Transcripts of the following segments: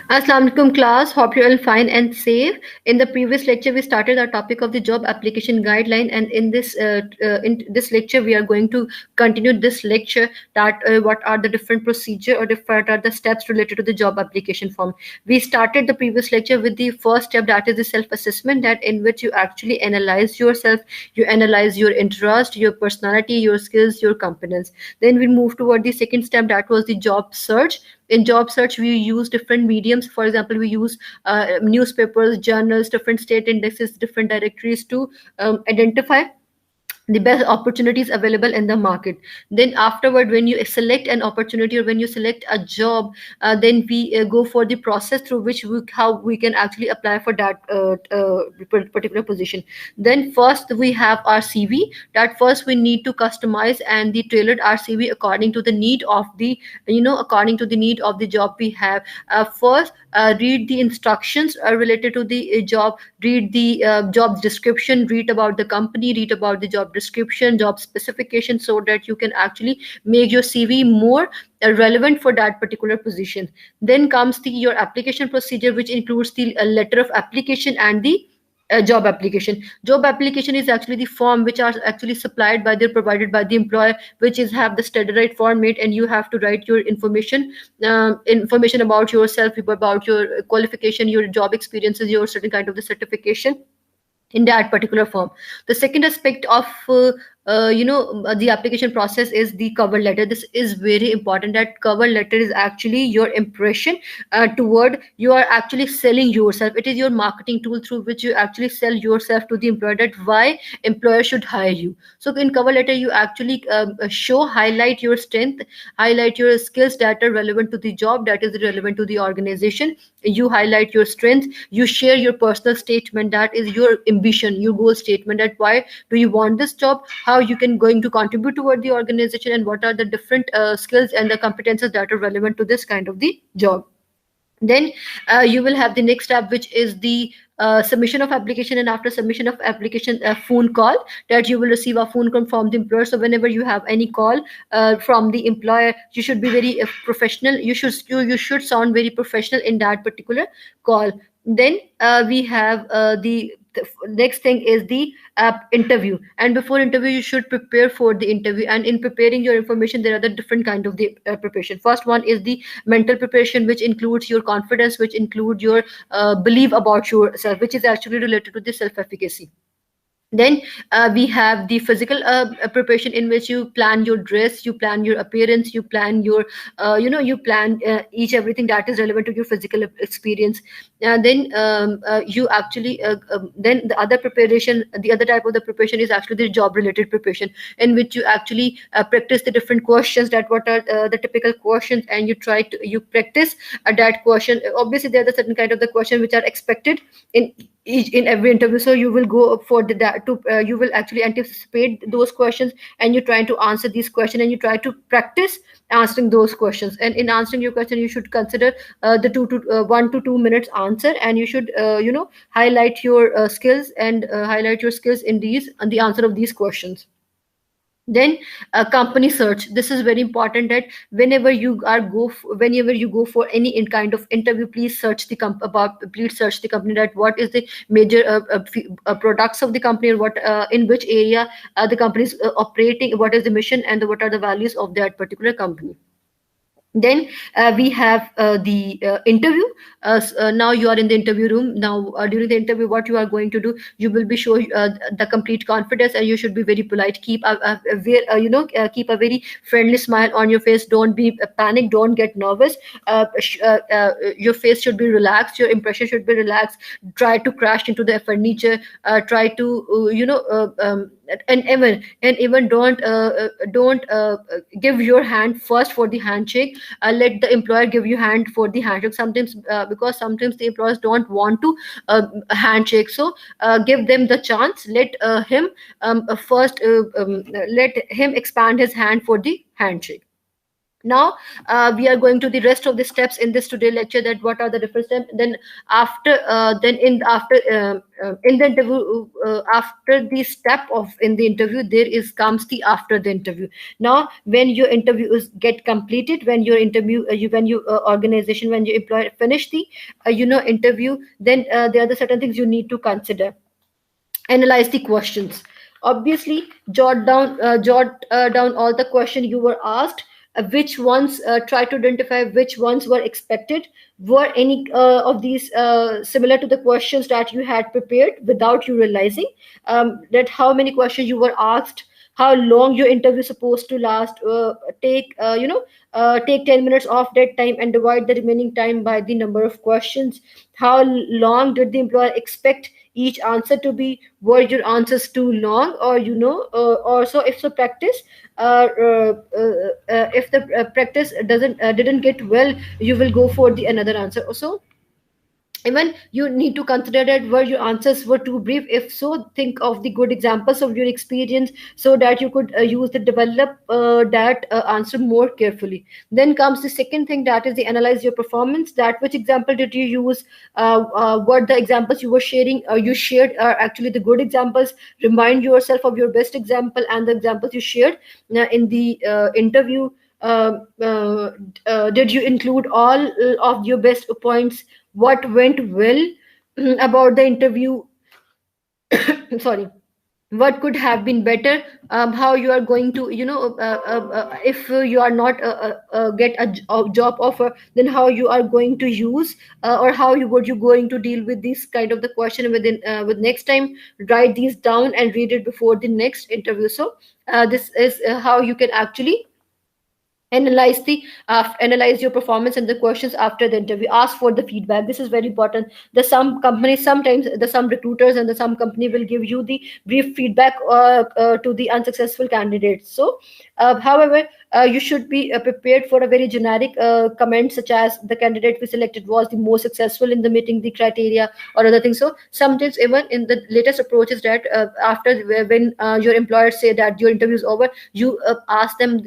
Assalamu alaikum class, hope you're all fine and safe. In the previous lecture, we started our topic of the job application guideline, and in this lecture, we are going to continue this lecture that what are the different procedure or what are the steps related to the job application form. We started the previous lecture with the first step, that is the self-assessment, that in which you actually analyze yourself, you analyze your interest, your personality, your skills, your competence. Then we move toward the second step, that was the job search. In job search we use different mediums. For example, we use newspapers, journals, different state indexes, different directories to identify the best opportunities available in the market. Then afterward, when you select an opportunity or when you select a job, then we go for the process through which how we can actually apply for that particular position. Then first we have our CV, that first we need to customize and the tailored our CV according to the need of the, according to the need of the job we have. First, read the instructions related to the job, read the job description, read about the company, read about the job description, job specification, so that you can actually make your CV more relevant for that particular position. Then comes the your application procedure, which includes the letter of application and the job application. Job application is actually the form which are actually supplied by the provided by the employer, which is have the standardized format, and you have to write your information about yourself, about your qualification, your job experiences, your certain kind of the certification in that particular form. The second aspect of the application process is the cover letter. This is very important, that cover letter is actually your impression toward you are actually selling yourself. It is your marketing tool through which you actually sell yourself to the employer, that why employer should hire you. So in cover letter you actually highlight your strength, highlight your skills that are relevant to the job, that is relevant to the organization. You highlight your strength, you share your personal statement, that is your ambition, your goal statement, that why do you want this job, how you can going to contribute toward the organization, and what are the different skills and the competences that are relevant to this kind of the job. Then you will have the next step, which is the submission of application. And after submission of application, a phone call, that you will receive a phone call from the employer. So whenever you have any call from the employer, you should be very professional. You should sound very professional in that particular call. Then we have the next thing is the interview. And before interview you should prepare for the interview, and in preparing your information there are the different kind of the preparation. First one is the mental preparation, which includes your confidence, which include your belief about yourself, which is actually related to the self efficacy. Then we have the physical preparation, in which you plan your dress, you plan your appearance, you plan your you plan each everything that is relevant to your physical experience. Then you actually then the other preparation, the other type of the preparation is actually the job related preparation, in which you actually practice the different questions, that what are the typical questions, and you practice that question. Obviously there are the certain kind of the question which are expected in every interview, so you will go for that to you will actually anticipate those questions, and you're trying to answer these questions, and you try to practice answering those questions. And in answering your question you should consider the 1 to 2 minutes answer, and you should highlight your skills, and highlight your skills in these and the answer of these questions. Then company search, this is very important, that whenever you go for any kind of interview, please search the please search the company, that what is the major products of the company, or what in which area the company is operating, what is the mission, and what are the values of that particular company. Then we have the interview. Now you are in the interview room. Now during the interview, what you are going to do, you will be showing the complete confidence, and you should be very polite. Keep keep a very friendly smile on your face. Don't be panic, don't get nervous. Your face should be relaxed, your impression should be relaxed. Try to crash into the furniture, try to and even don't give your hand first for the handshake. Let the employer give you hand for the handshake sometimes, because sometimes the employers don't want to handshake. So give them the chance, let him expand his hand for the handshake. Now we are going to the rest of the steps in this today lecture, that what are the different steps. Then after then in the interview, after the step of in the interview, there is comes the after the interview. Now when your interview is get completed, when your interview you when you organization, when your employer finish the interview, then there are the certain things you need to consider. Analyze the questions. Obviously jot down all the question you were asked, which ones, try to identify which ones were expected. Were any of these similar to the questions that you had prepared without you realizing? That how many questions you were asked, how long your interview is supposed to last. Take 10 minutes off that time and divide the remaining time by the number of questions. How long did the employer expect each answer to be? Were your answers too long, or also if the practice if the practice doesn't didn't get well, you will go for the another answer also. Even you need to consider that were your answers were too brief. If so, think of the good examples of your experience, so that you could use the develop that answer more carefully. Then comes the second thing, that is the analyze your performance. That which example did you use? What the examples you were sharing you shared are actually the good examples. Remind yourself of your best example and the examples you shared in the interview. Did you include all of your best points? What went well about the interview? Sorry. What could have been better? How you are going to if you are not get a job offer, then how you are going to use or how you would you going to deal with this kind of the question within with next time. Write these down and read it before the next interview. So this is how you can actually analyze your performance and the questions after the interview. Ask for the feedback. This is very important. The some companies, sometimes the some recruiters and the some company will give you the brief feedback to the unsuccessful candidates. So however, you should be prepared for a very generic comment, such as the candidate we selected was the most successful in the meeting the criteria or other things. So sometimes even in the latest approaches, that after when your employers say that your interview is over, you ask for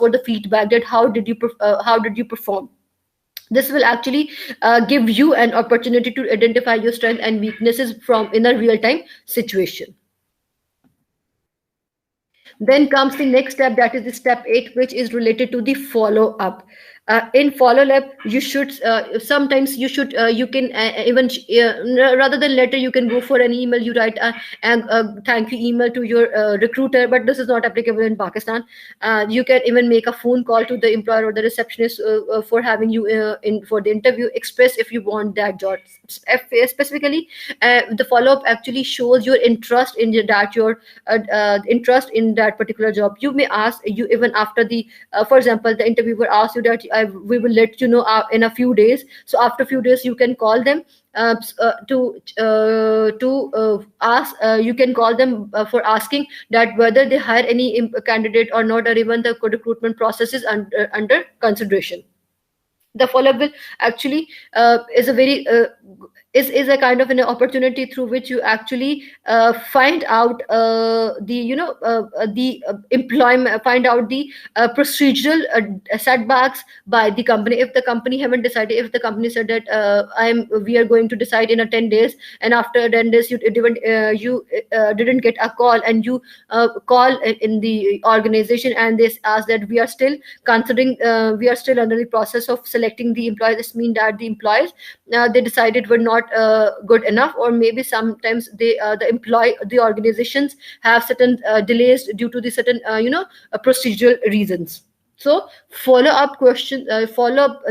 the feedback, that how did you perform. This will actually give you an opportunity to identify your strengths and weaknesses from in a real time situation. Then comes the next step, that is the step 8, which is related to the follow up. In follow up, you should sometimes you should you can even rather than letter, you can go for an email. You write a thank you email to your recruiter, but this is not applicable in Pakistan. You can even make a phone call to the employer or the receptionist for having you in for the interview. Express if you want that job. Specifically, the follow up actually shows your interest in your interest in that particular job. You may ask you even after the for example, the interviewer asks you that we will let you know in a few days. So after a few days, you can call them to ask. You can call them for asking that whether they hire any candidate or not, or even the recruitment process is under consideration. The follow-up will actually is a very is a kind of an opportunity through which you actually find out the employment, find out the procedural setbacks by the company. If the company haven't decided, if the company said that we are going to decide in a 10 days, and after 10 days you didn't get a call, and you call in the organization and they ask that we are still considering, we are still under the process of selecting the employees. This means that the employees they decided were not good enough, or maybe sometimes the organizations have certain delays due to the certain procedural reasons. So follow up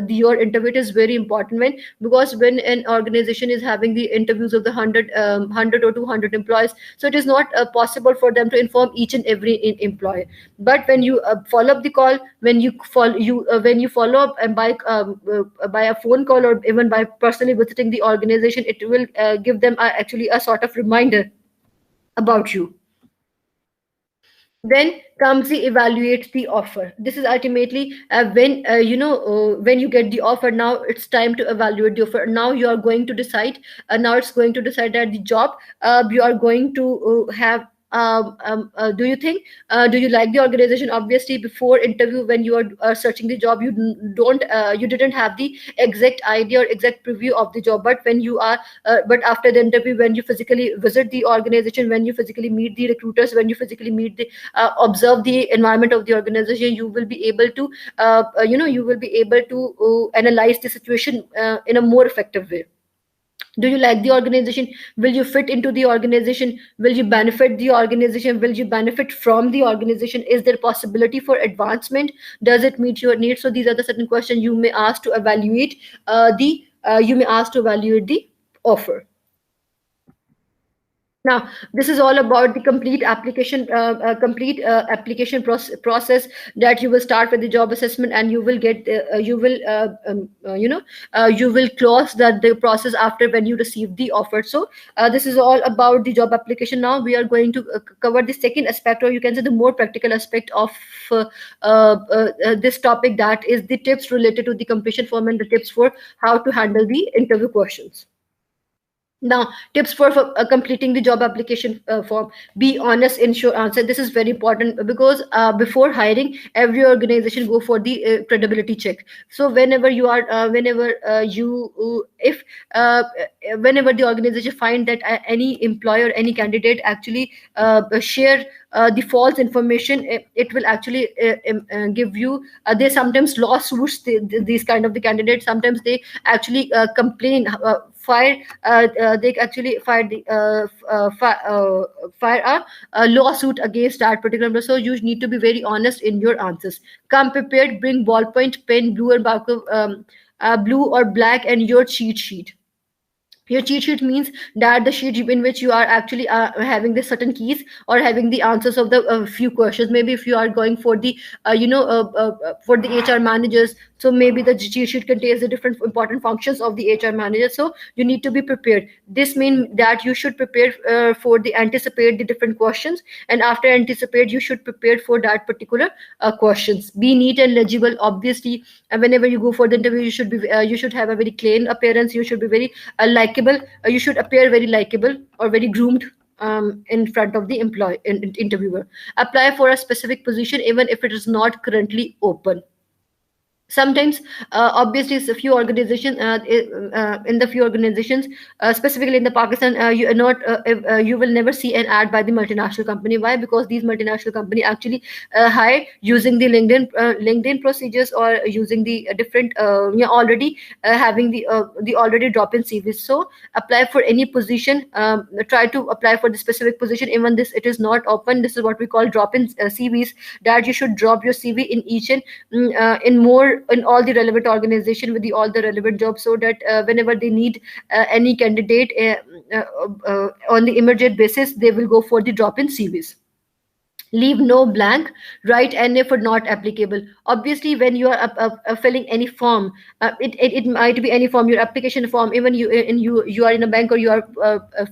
your interview is very important, because when an organization is having the interviews of the 100 or 200 employees, so it is not possible for them to inform each and every employee. But when you follow up the call, when you follow up and by a phone call, or even by personally visiting the organization, it will give them actually a sort of reminder about you. Then comes the evaluate the offer. This is ultimately when you get the offer. Now it's time to evaluate the offer. Now you are going to decide. Now it's going to decide that the job you are going to have Do you think, do you like the organization? Obviously before interview, when you are searching the job, you didn't have the exact idea or exact preview of the job. But when you are but after the interview, when you physically visit the organization, when you physically meet the recruiters, when you physically meet the observe the environment of the organization, you will be able to you will be able to analyze the situation in a more effective way. Do you like the organization? Will you fit into the organization? Will you benefit the organization? Will you benefit from the organization? Is there possibility for advancement? Does it meet your needs? So these are the certain questions you may ask to evaluate the you may ask to evaluate the offer. Now, this is all about the complete application process, that you will start with the job assessment, and you will close the process after when you receive the offer. So, this is all about the job application. Now, we are going to cover the second aspect, or you can say the more practical aspect of this topic, that is the tips related to the completion form and the tips for how to handle the interview questions. Now, tips for completing the job application form. Be honest in your answer. This is very important because before hiring, every organization go for the credibility check. So whenever the organization find that any employer, any candidate actually share the false information, it will actually give you. They sometimes lawsuits these kind of the candidates. Sometimes they actually complain. Fire They actually fire a lawsuit against that particular number. So you need to be very honest in your answers. Come prepared. Bring ballpoint, pen, blue or black, and your cheat sheet. Your cheat sheet means that the sheet in which you are actually having the certain keys or having the answers of the few questions. Maybe if you are going for the for the HR managers, so maybe the cheat sheet contains the different important functions of the HR manager. So you need to be prepared. This means that you should prepare for the anticipate the different questions, and after anticipate you should prepare for that particular questions. Be neat and legible. Obviously, whenever you go for the interview, you should have a very clean appearance. You should be very likable. You should appear very likable or very groomed in front of the interviewer. Apply for a specific position even if it is not currently open. Sometimes obviously it's a few organizations in the few organizations, specifically in the Pakistan, you are not you will never see an ad by the multinational company. Why? Because these multinational company actually hire using the LinkedIn procedures, or using the different already having the already drop in CVs. So apply for any position. Try to apply for the specific position even this it is not open. This is what we call drop in CVs, that you should drop your CV in each and in all the relevant organization with all the relevant jobs, so that whenever they need any candidate on the immediate basis, they will go for the drop in CVs. Leave no blank. Write NA for not applicable. Obviously when you are filling any form, it might be any form, your application form. Even you are in a bank, or you are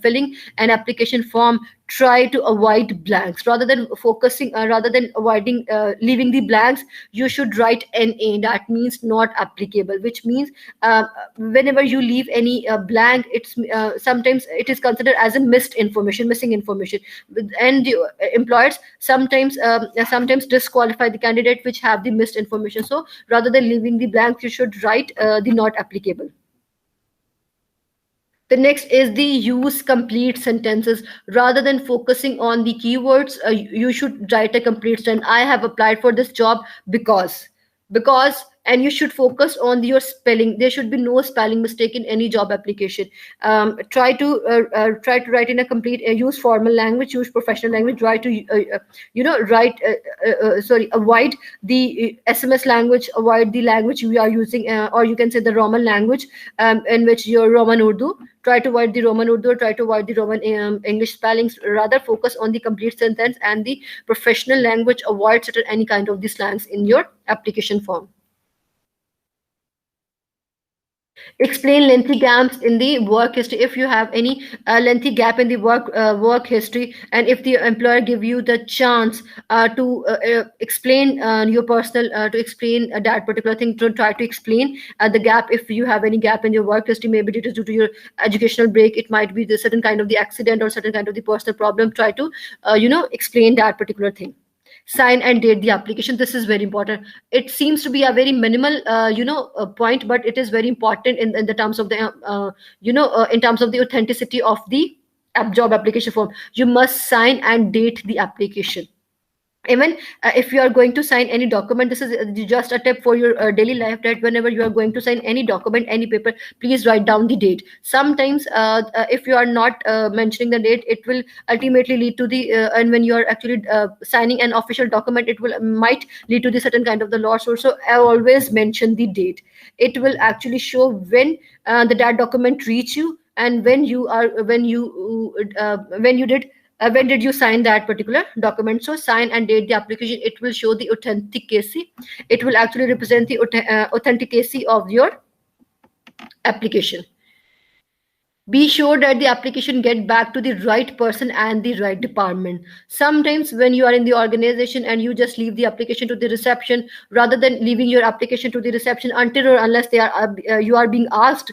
filling an application form, try to avoid blanks rather than avoiding leaving the blanks. You should write NA, that means not applicable, which means whenever you leave any blank, it's sometimes it is considered as a missing information. And the employers sometimes disqualify the candidate which have the missed information. So rather than leaving the blanks, you should write the not applicable. The next is the use complete sentences. Rather than focusing on the keywords, you should write a complete sentence. I have applied for this job because, and you should focus on your spelling. There should be no spelling mistake in any job application. Try to write in a complete use formal language, use professional language. Try to avoid the SMS language, avoid the language we are using, or you can say the Roman language, in which your Roman Urdu. Try to avoid the Roman Urdu, try to avoid the Roman English spellings. Rather focus on the complete sentence and the professional language. Avoid certain any kind of the slangs in your application form. Explain lengthy gaps in the work history. If you have any lengthy gap in the work history, and if the employer give you the chance to explain your personal to explain that particular thing, to try to explain the gap. If you have any gap in your work history, maybe it is due to your educational break, it might be the certain kind of the accident or certain kind of the personal problem. Try to explain that particular thing. Sign and date the application. This is very important. It seems to be a very minimal point, but it is very important in the terms of the in terms of the authenticity of the job application form. You must sign and date the application. Even if you are going to sign any document, this is just a tip for your daily life, that whenever you are going to sign any document, any paper, please write down the date. Sometimes if you are not mentioning the date, it will ultimately lead to the and when you are actually signing an official document, it will might lead to the certain kind of the lawsuit. So I always mention the date. It will actually show when the that document reach you, and when you did when did you sign that particular document. So sign and date the application. It will show the authenticity. It will actually represent the authenticity of your application. Be sure that the application get back to the right person and the right department. Sometimes when you are in the organization and you just leave the application to the reception, rather than leaving your application to the reception until or unless they are you are being asked,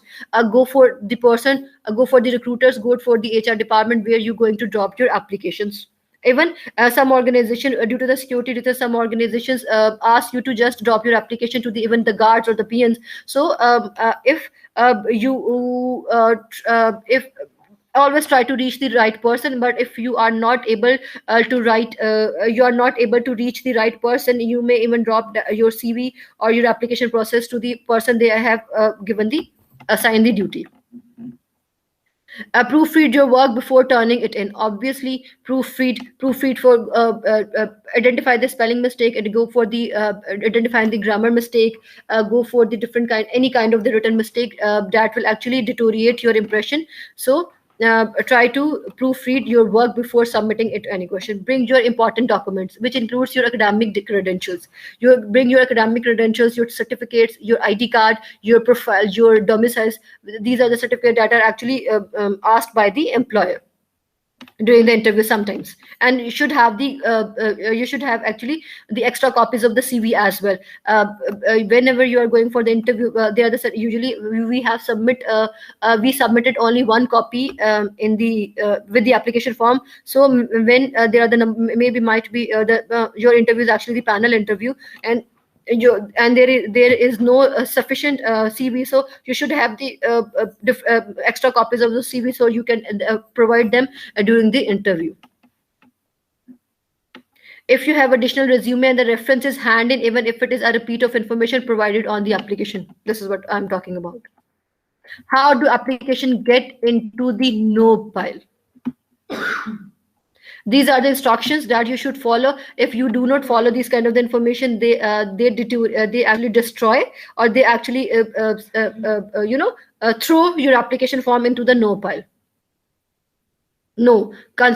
go for the person, go for the recruiters, go for the HR department where you're going to drop your applications. Even some organization, due to the security reasons, some organizations ask you to just drop your application to the even the guards or the PNs. So if you if always try to reach the right person, but if you are not able to write you are not able to reach the right person, you may even drop your CV or your application process to the person they have given the assigned the duty. Proofread your work before turning it in. Obviously, proofread for identify the spelling mistake and go for the identifying the grammar mistake. Go for the different kind, any kind of the written mistake that will actually deteriorate your impression. So try to proofread your work before submitting it to any question. Bring your important documents, which includes your academic credentials. You bring your academic credentials, your certificates, your ID card, your profile, your domiciles. These are the certificates that are actually asked by the employer during the interview sometimes. And you should have actually the extra copies of the CV as well. Whenever you are going for the interview, they are the usually we submitted only one copy in the with the application form. So when there are the maybe might be your interview is actually the panel interview, and there is no sufficient CV, so you should have the extra copies of the CV so you can provide them during the interview. If you have additional resume and the reference is hand in, even if it is a repeat of information provided on the application. This is what I'm talking about. How do application get into the no pile? These are the instructions that you should follow. If you do not follow these kind of the information, they actually destroy, or they actually throw your application form into the no pile. No,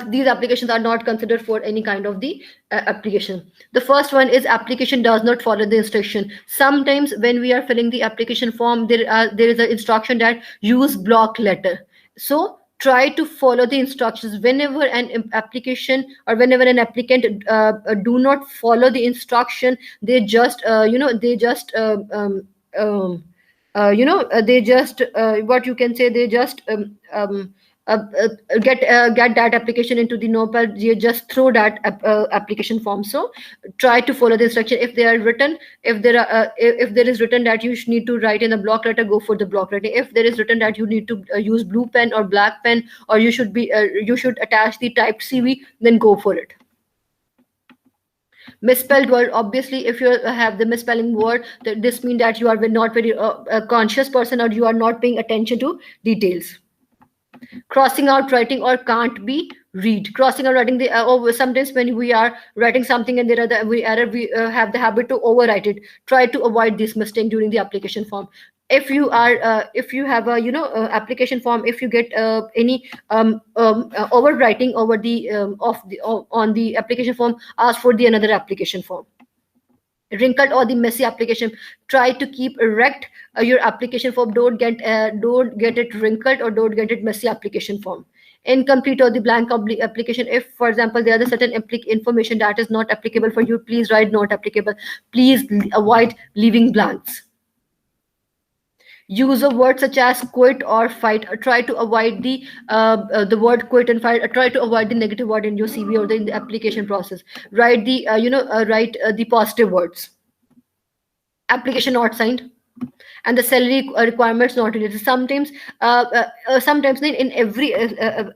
these applications are not considered for any kind of the application. The first one is application does not follow the instruction. Sometimes when we are filling the application form, there is an instruction that use block letter. So try to follow the instructions. Whenever an application or whenever an applicant do not follow the instruction, they just they just what you can say, they just get that application into the notepad. You just throw that application form. So try to follow the instruction. If they are written, if there is written that you need to write in a block letter, go for the block letter. If there is written that you need to use blue pen or black pen, or you should attach the typed CV, then go for it. Misspelled word, obviously if you have the misspelling word, this means that you are not very conscious person, or you are not paying attention to details. Crossing out writing or can't be read. Crossing out writing, sometimes when we are writing something and there are the error, we have the habit to overwrite it. Try to avoid this mistake during the application form. If you have a application form, if you get any overwriting over the on the application form, ask for the another application form. wrinkled or the messy application. Try to keep erect your application form. Don't get it wrinkled or don't get it messy application form. Incomplete or the blank application. If, for example, there is certain information that is not applicable for you, please write not applicable. Please avoid leaving blanks. Use of words such as quit or fight. Try to avoid the word quit and fight. Try to avoid the negative word in your CV or in the application process. Write the positive words. Application not signed, and the salary requirements not related. Sometimes in every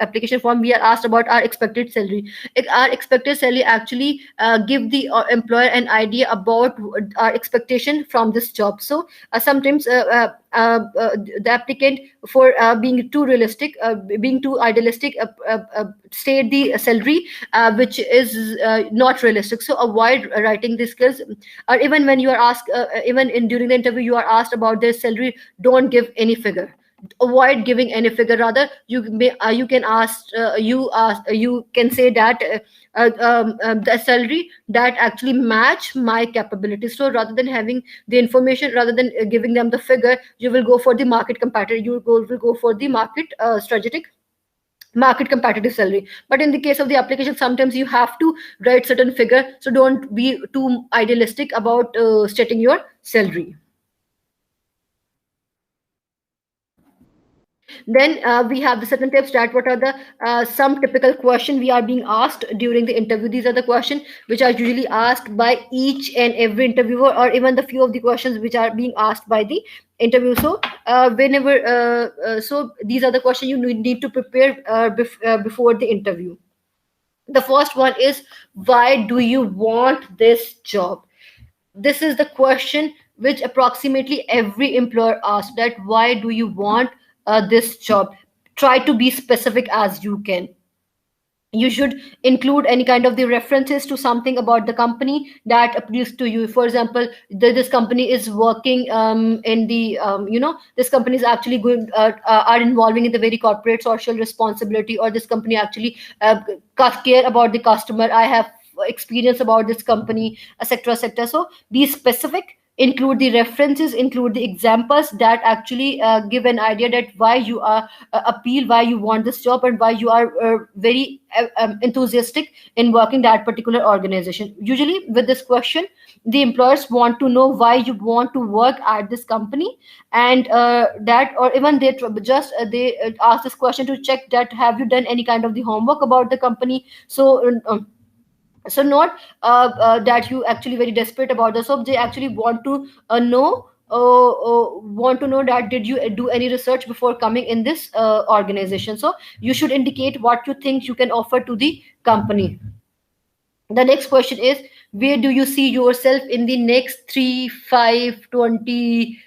application form we are asked about our expected salary. Our expected salary actually give the employer an idea about our expectation from this job. So sometimes the applicant, for being too realistic, being too idealistic, state the salary which is not realistic. So avoid writing the skills. Or even when you are asked, even in during the interview you are asked about their salary, don't give any figure. Avoid giving any figure. Rather, you can say that the salary that actually match my capabilities. So rather than having the information, rather than giving them the figure, you will go for the market competitive. Will go for the market strategic, market competitive salary. But in the case of the application, sometimes you have to write certain figure. So don't be too idealistic about stating your salary. Then we have the certain tips that what are the some typical question we are being asked during the interview. These are the questions which are usually asked by each and every interviewer, or even the few of the questions which are being asked by the interview. So so these are the questions you need to prepare before the interview. The first one is, why do you want this job? This is the question which approximately every employer asks, that why do you want this job? Try to be specific as you can. You should include any kind of the references to something about the company that appeals to you. For example, this company is working in the this company is actually going are involving in the very corporate social responsibility, or this company actually care about the customer. I have experience about this company, etc., etc. So be specific, include the references, include the examples that actually give an idea that why you are appeal, why you want this job, and why you are very enthusiastic in working that particular organization. Usually with this question, the employers want to know why you want to work at this company, and that, or even they ask this question to check that have you done any kind of the homework about the company. So not that you actually very desperate about the job. They actually want to know that did you do any research before coming in this organization. So you should indicate what you think you can offer to the company. The next question is, where do you see yourself in the next 3, 5, 20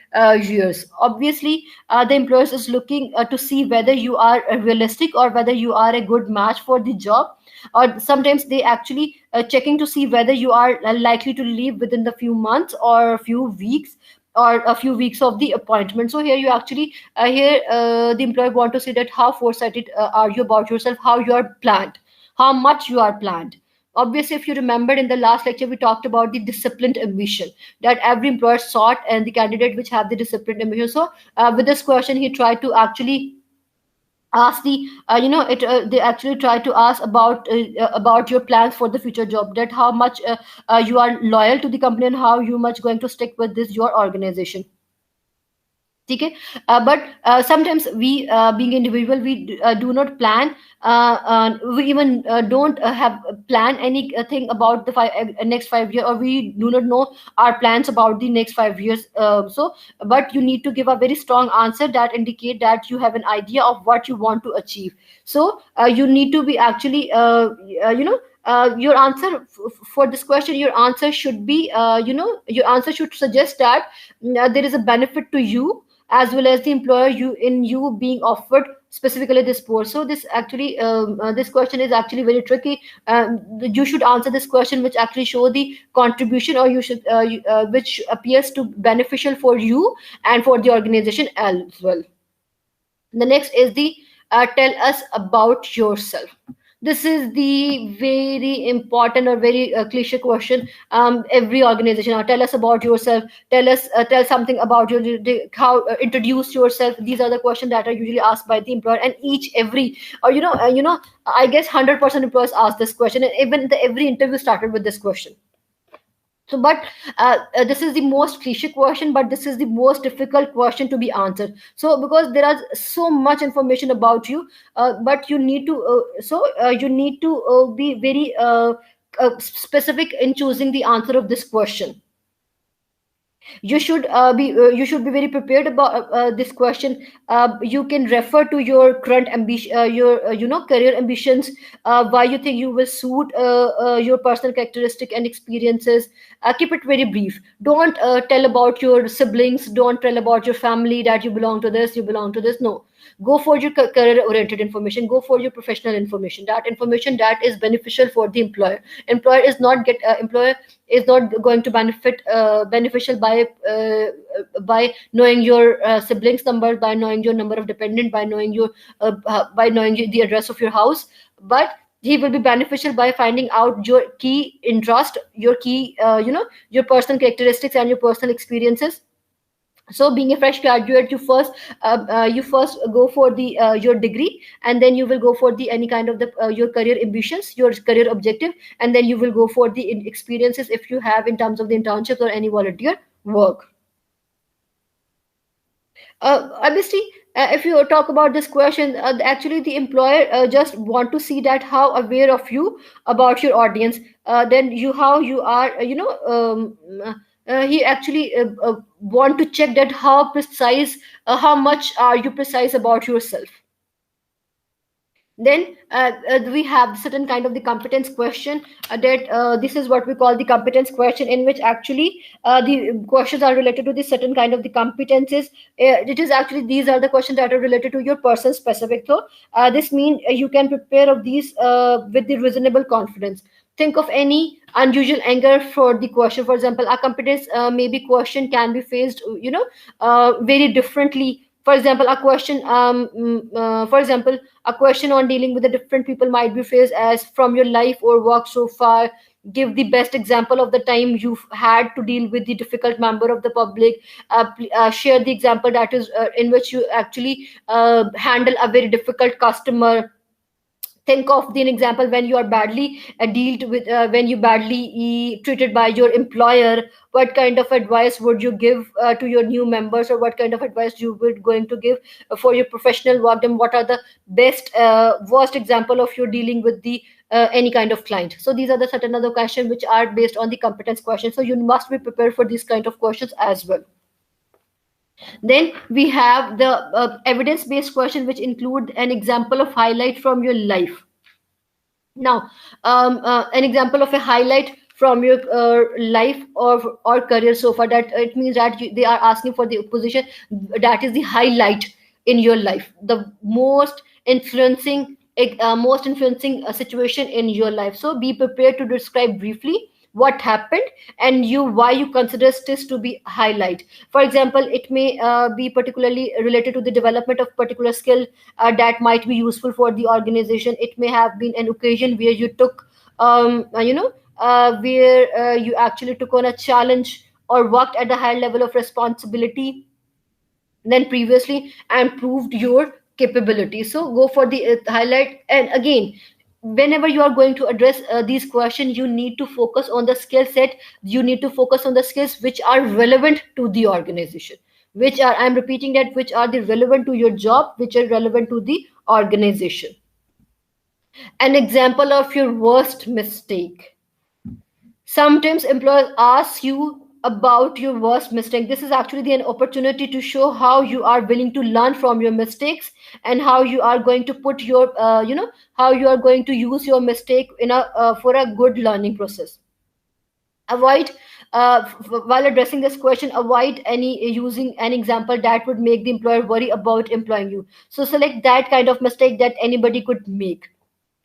years? Obviously the employers is looking to see whether you are realistic or whether you are a good match for the job. Or sometimes they actually checking to see whether you are likely to leave within the few months or a few weeks, or a few weeks of the appointment. So here you actually the employer want to see that how foresighted are you about yourself, how you are planned, how much you are planned. Obviously, if you remembered in the last lecture, we talked about the disciplined ambition that every employer sought, and the candidate which have the disciplined ambition. So with this question, he tried to actually ask they actually try to ask about your plans for the future job, that how much you are loyal to the company, and how you much going to stick with this your organization. Okay. But sometimes we being individual, we do not plan, we even don't have plan anything about the next 5 years, or we do not know our plans about the next 5 years. So but you need to give a very strong answer that indicate that you have an idea of what you want to achieve. So you need to be actually your answer for this question, your answer should be your answer should suggest that there is a benefit to you as well as the employer, you being offered specifically this post. So this actually this question is actually very tricky. You should answer this question which actually show the contribution, or you should which appears to beneficial for you and for the organization as well. The next is the tell us about yourself. This is the very important or very cliche question. Every organization, tell us about yourself. Tell something about your how introduce yourself. These are the questions that are usually asked by the employer, and each every or I guess 100% employers ask this question, and even every interview started with this question. So, but this is the most cliche question, but this is the most difficult question to be answered. So, because there is so much information about you, but you need to be very specific in choosing the answer of this question. You should be very prepared about this question. You can refer to your current ambition, your career ambitions, why you think you will suit your personal characteristic and experiences. Keep it very brief. Don't tell about your siblings. Don't tell about your family that you belong to this, you belong to this. No, go for your career oriented information. Go for your professional information, that information that is beneficial for the employer. Employer is not going to beneficial by knowing your siblings number, by knowing your number of dependent, by knowing the address of your house. But he will be beneficial by finding out your key interest, your key your personal characteristics and your personal experiences. So being a fresh graduate, you first go for the your degree, and then you will go for the any kind of the your career ambitions, your career objective, and then you will go for the experiences if you have in terms of the internships or any volunteer work. Obviously, if you talk about this question, actually the employer just want to see that how aware of you about your audience, then you how you are he actually want to check that how precise, how much are you precise about yourself. Then we have certain kind of the competence question, that this is what we call the competence question, in which actually the questions are related to the certain kind of the competences. It is actually these are the questions that are related to your person specific. So this means you can prepare of these with the reasonable confidence. Think of any unusual angle for the question. For example, a competence maybe question can be faced very differently. For example, a question on dealing with the different people might be phrased as, from your life or work so far, give the best example of the time you've had to deal with the difficult member of the public. Share the example that is in which you actually handle a very difficult customer. Think of the example when you are badly dealt with, when you badly treated by your employer. What kind of advice would you give to your new members, or what kind of advice you would going to give for your professional work? And what are the best worst example of you dealing with the any kind of client? So these are the certain other questions which are based on the competence questions. So you must be prepared for these kind of questions as well. Then we have the evidence-based question, which include an example of highlight from your life. Now, an example of a highlight from your life or career so far. That it means that they are asking for the position that is the highlight in your life, the most influencing situation in your life. So be prepared to describe briefly what happened and why you consider this to be highlight. For example, it may be particularly related to the development of particular skill that might be useful for the organization. It may have been an occasion where you took where you actually took on a challenge or worked at a higher level of responsibility than previously and proved your capability. So go for the highlight. And again, whenever you are going to address these questions, you need to focus on the skill set. You need to focus on the skills which are relevant to the organization, which are, I'm repeating that, which are the relevant to your job, which are relevant to the organization. An example of your worst mistake. Sometimes employers ask you about your worst mistake. This is actually an opportunity to show how you are willing to learn from your mistakes, and how you are going to put your, how you are going to use your mistake in a for a good learning process. Avoid while addressing this question, avoid any using an example that would make the employer worry about employing you. So select that kind of mistake that anybody could make.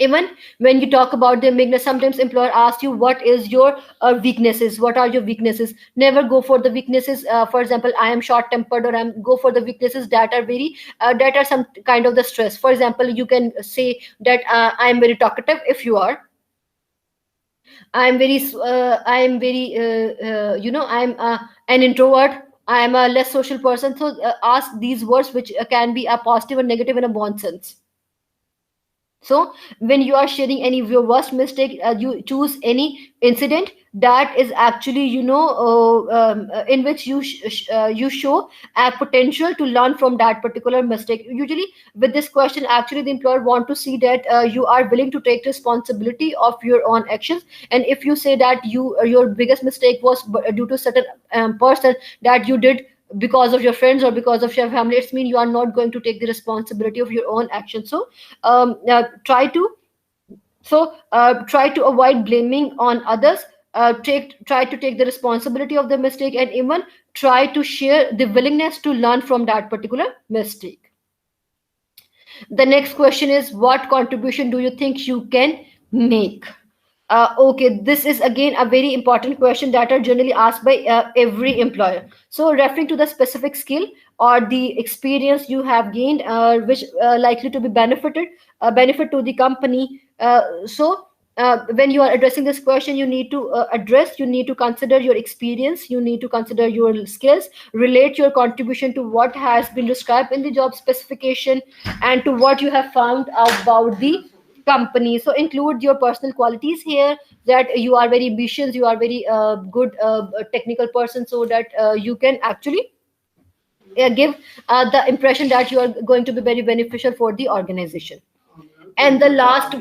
Even when you talk about the weakness, sometimes employer asks you what is your weaknesses, what are your weaknesses. Never go for the weaknesses. For example, I am short tempered, or I'm go for the weaknesses that are very that are some kind of the stress. For example, you can say that I am very talkative. If you are, I'm very I'm an introvert, I am a less social person. So ask these words which can be a positive and negative in a bond sense. So when you are sharing any of your worst mistake, you choose any incident that is actually, in which you show a potential to learn from that particular mistake. Usually, with this question, actually, the employer want to see that you are willing to take responsibility of your own actions. And if you say that your biggest mistake was due to certain person that you did because of your friends or because of your family, it's mean you are not going to take the responsibility of your own actions. So try to avoid blaming on others. Try to take the responsibility of the mistake, and even try to share the willingness to learn from that particular mistake. The next question is, what contribution do you think you can make? Okay, this is again a very important question that are generally asked by every employer. So, referring to the specific skill or the experience you have gained, which likely to be benefit to the company. When you are addressing this question, you need to consider your experience, you need to consider your skills, relate your contribution to what has been described in the job specification, and to what you have found about the company. So include your personal qualities here, that you are very ambitious, you are very good technical person, so that you can actually give the impression that you are going to be very beneficial for the organization. And the last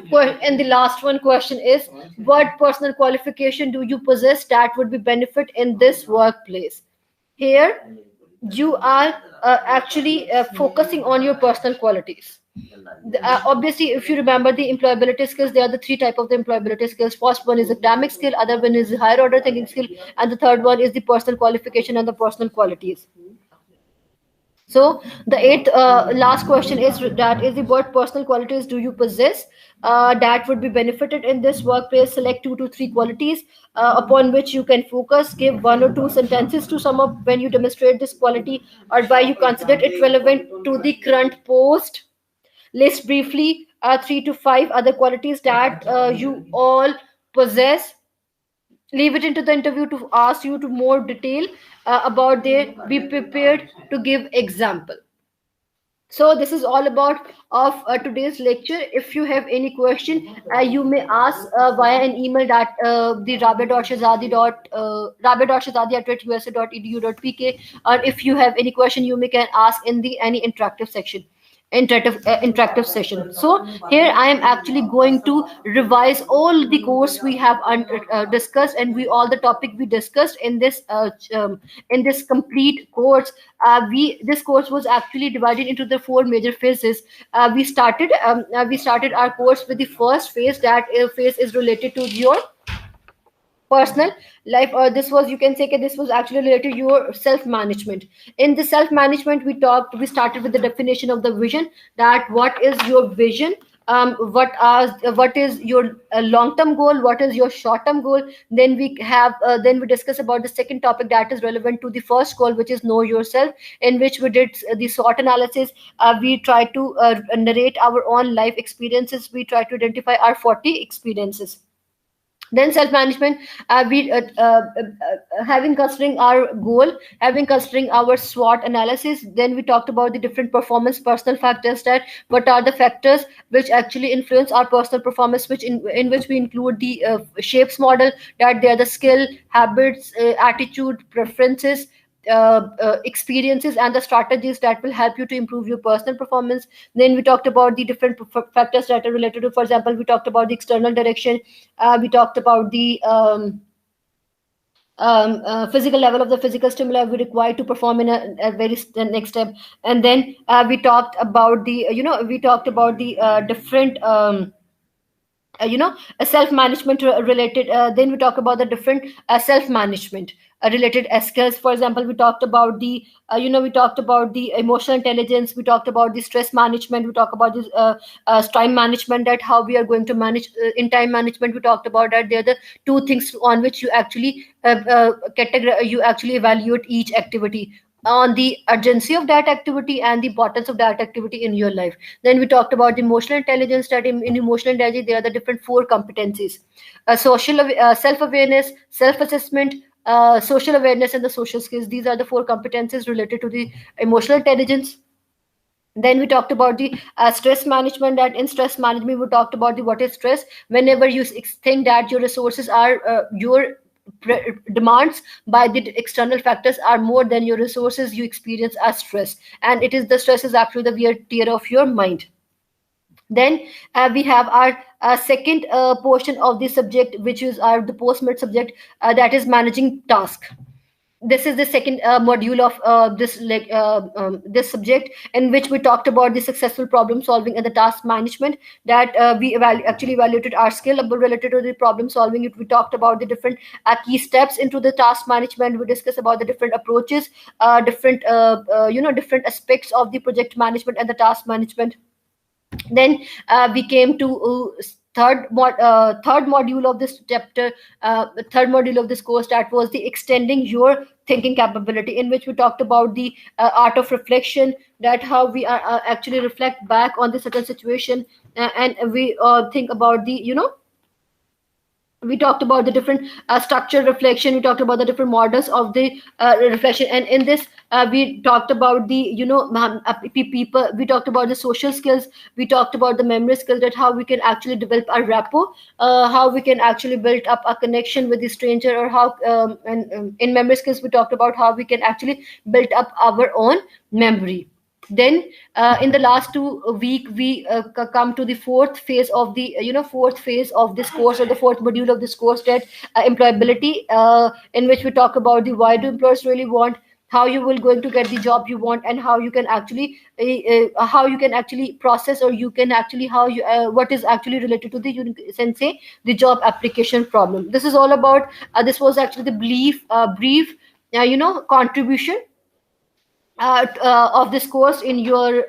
one question is, what personal qualification do you possess that would be benefit in this workplace? Here you are actually focusing on your personal qualities. Obviously, if you remember the employability skills, there are the three type of the employability skills. First one is academic skill, other one is higher order thinking skill, and the third one is the personal qualification and the personal qualities. So the eighth last question is, that is the what personal qualities do you possess that would be benefited in this workplace? Select 2 to 3 qualities upon which you can focus. Give 1 or 2 sentences to sum up when you demonstrate this quality or why you consider it relevant to the current post. List briefly 3 to 5 other qualities that you all possess. Leave it into the interview to ask you to more detail about their. Be prepared to give example. So this is all about of today's lecture. If you have any question, you may ask via an email that the rabia.shahzadi@usa.edu.pk. Or if you have any question, you may can ask in the any interactive section, interactive session. So here I am actually going to revise all the course we have discussed, and we all the topic we discussed in this complete course. We This course was actually divided into the 4 major phases. We started our course with the first phase. That phase is related to your personal life, or this was, you can say that this was actually related to your self management. In the self management, we started with the definition of the vision, that what is your vision, what is your long term goal, what is your short term goal. Then we discuss about the second topic that is relevant to the first goal, which is know yourself, in which we did the SWOT analysis. We try to narrate our own life experiences, we try to identify our 40 experiences. Then self management, we having considering our goal, having considering our SWOT analysis. Then we talked about the different performance personal factors, that what are the factors which actually influence our personal performance, which in which we include the shapes model, that they are the skill, habits, attitude, preferences, experiences, and the strategies that will help you to improve your personal performance. Then we talked about the different factors that are related to, for example, we talked about the external direction, we talked about the physical level of the physical stimuli we require to perform in a very next step. And then we talked about the different self management related. Then we talk about the different self management. related skills. For example, we talked about the we talked about the emotional intelligence, we talked about the stress management, we talked about this time management, that how we are going to manage in time management. We talked about that they are the two things on which you actually you actually evaluate each activity, on the urgency of that activity and the importance of that activity in your life. Then we talked about emotional intelligence, that in emotional intelligence there are the different four competencies: self-awareness, self-assessment, social awareness, and the social skills. These are the four competencies related to the emotional intelligence. Then we talked about the stress management, that in stress management we talked about the what is stress. Whenever you think that your resources are your demands by the external factors are more than your resources, you experience as stress, and it is the stress is actually the wear tear of your mind. Then we have our second portion of the subject, which is our the post mid subject, that is managing task. This is the second module of this subject, in which we talked about the successful problem solving and the task management, that actually evaluated our skill related to the problem solving. We talked about the different key steps into the task management. We discussed about the different approaches, different aspects of the project management and the task management. Then we came to third module of this chapter, the third module of this course, that was the extending your thinking capability, in which we talked about the art of reflection, that how we are actually reflect back on the certain situation, and we think about the we talked about the different structured reflection. We talked about the different models of the reflection, and in this we talked about the people. We talked about the social skills, we talked about the memory skills, that how we can actually develop a rapport, how we can actually build up a connection with the stranger, or how and in memory skills we talked about how we can actually build up our own memory. Then in the last 2 week we come to the fourth phase of the fourth phase of this course, or the fourth module of this course, that employability, in which we talk about the why do employers really want, how you will going to get the job you want, and how you can actually process, or you can actually how you what is actually related to the sensei the job application problem. This is all about this was actually the brief contribution of this course in your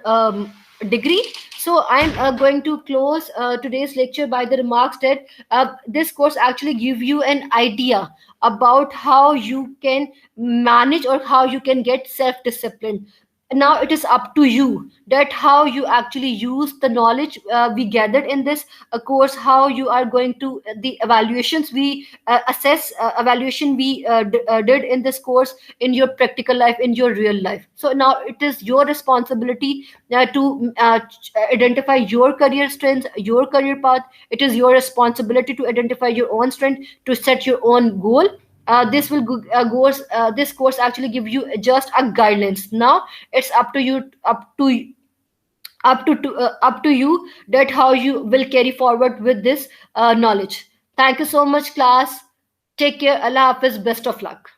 degree. So I'm going to close today's lecture by the remarks that this course actually give you an idea about how you can manage, or how you can get self discipline. Now it is up to you that how you actually use the knowledge we gathered in this course, how you are going to the evaluations we evaluation we did in this course in your practical life, in your real life. So now it is your responsibility to identify your career strengths, your career path. It is your responsibility to identify your own strength, to set your own goal. This course actually give you just a guidelines. Now it's up to you, up to you, that how you will carry forward with this knowledge. Thank you so much, class. Take care. Allah Hafiz. Best of luck.